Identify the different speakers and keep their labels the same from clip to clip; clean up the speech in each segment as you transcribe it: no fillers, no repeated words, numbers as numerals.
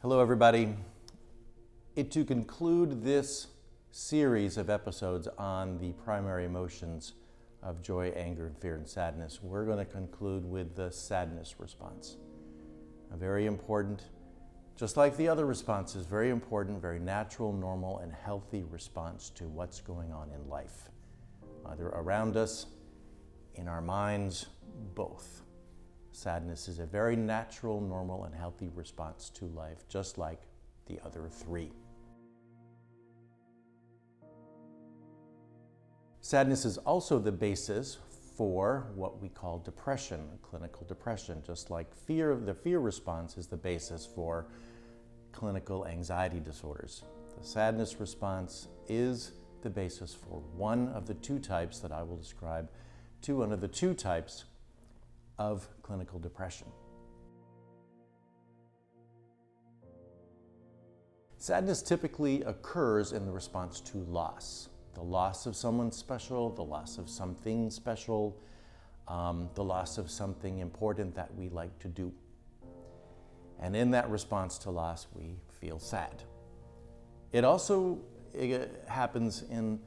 Speaker 1: Hello, everybody. To conclude this series of episodes on the primary emotions of joy, anger, and fear and sadness, we're going to conclude with the sadness response. A very important, just like the other responses, very important, very natural, normal, and healthy response to what's going on in life, either around us, in our minds, both. Sadness is a very natural, normal, and healthy response to life, just like the other three. Sadness is also the basis for what we call depression, clinical depression, just like fear. The fear response is the basis for clinical anxiety disorders. The sadness response is the basis for one of the two types that I will describe, one of the two types of clinical depression. Sadness typically occurs in the response to loss. The loss of someone special, the loss of something special, the loss of something important that we like to do. And in that response to loss, we feel sad. It also happens in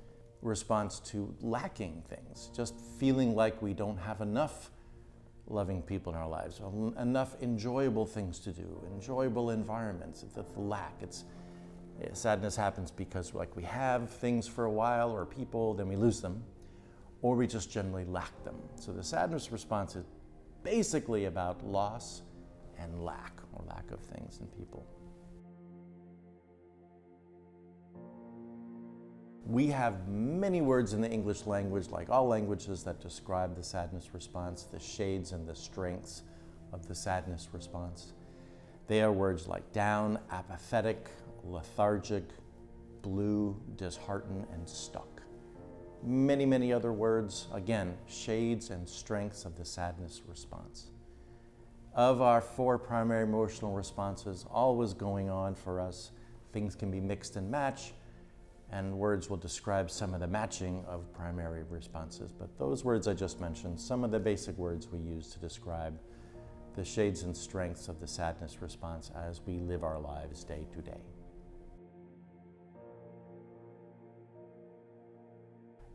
Speaker 1: response to lacking things, just feeling like we don't have enough loving people in our lives, enough enjoyable things to do, enjoyable environments. It's the lack. Sadness happens because we have things for a while or people, then we lose them, or we just generally lack them. So the sadness response is basically about loss and lack, or lack of things and people. We have many words in the English language, like all languages, that describe the sadness response, the shades and the strengths of the sadness response. They are words like down, apathetic, lethargic, blue, disheartened, and stuck. Many, many other words, again, shades and strengths of the sadness response. Of our four primary emotional responses, always going on for us, things can be mixed and matched, and words will describe some of the matching of primary responses. But those words I just mentioned, some of the basic words we use to describe the shades and strengths of the sadness response as we live our lives day to day.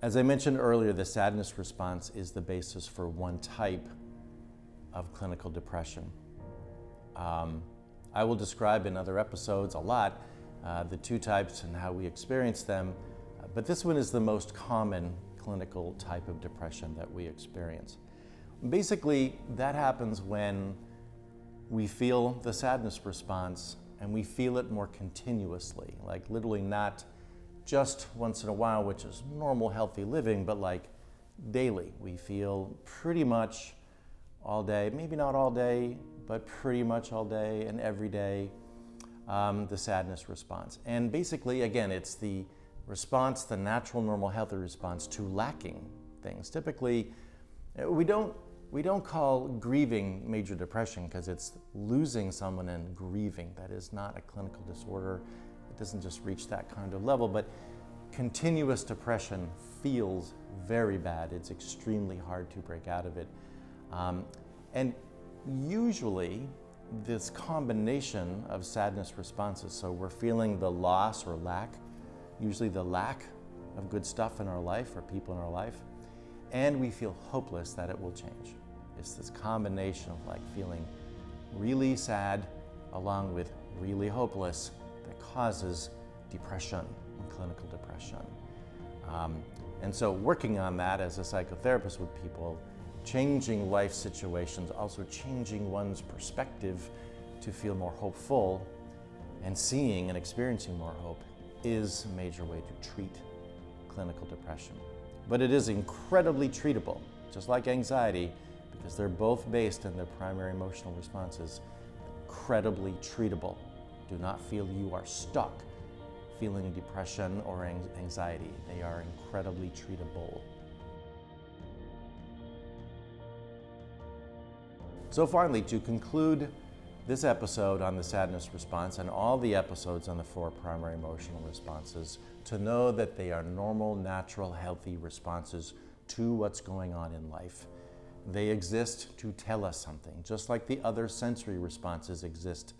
Speaker 1: As I mentioned earlier, the sadness response is the basis for one type of clinical depression. I will describe in other episodes a lot the two types and how we experience them, but this one is the most common clinical type of depression that we experience. Basically, that happens when we feel the sadness response and we feel it more continuously, like literally not just once in a while, which is normal, healthy living, but like daily. We feel pretty much all day, maybe not all day, but pretty much all day and every day, the sadness response. And basically, again, it's the response, the natural, normal, healthy response to lacking things. Typically, we don't call grieving major depression because it's losing someone and grieving. That is not a clinical disorder. It doesn't just reach that kind of level, but continuous depression feels very bad. It's extremely hard to break out of it. And usually, this combination of sadness responses, so we're feeling the loss or lack, usually the lack of good stuff in our life or people in our life, and we feel hopeless that it will change. It's this combination of feeling really sad along with really hopeless that causes depression, clinical depression. And so working on that as a psychotherapist with people, changing life situations, also changing one's perspective to feel more hopeful and seeing and experiencing more hope is a major way to treat clinical depression. But it is incredibly treatable, just like anxiety, because they're both based in their primary emotional responses. Incredibly treatable. Do not feel you are stuck feeling depression or anxiety. They are incredibly treatable. So finally, to conclude this episode on the sadness response and all the episodes on the four primary emotional responses, to know that they are normal, natural, healthy responses to what's going on in life. They exist to tell us something, just like the other sensory responses exist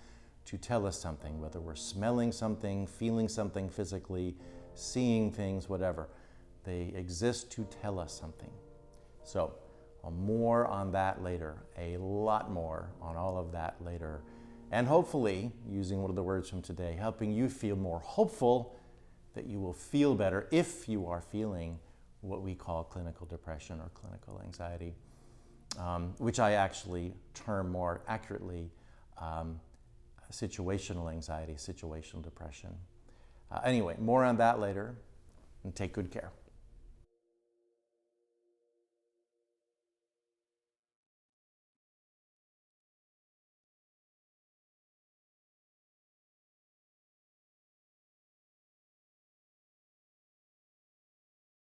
Speaker 1: to tell us something, whether we're smelling something, feeling something physically, seeing things, whatever. They exist to tell us something. So, more on that later, a lot more on all of that later. And hopefully, using one of the words from today, helping you feel more hopeful that you will feel better if you are feeling what we call clinical depression or clinical anxiety, which I actually term more accurately situational anxiety, situational depression. Anyway, more on that later, and take good care.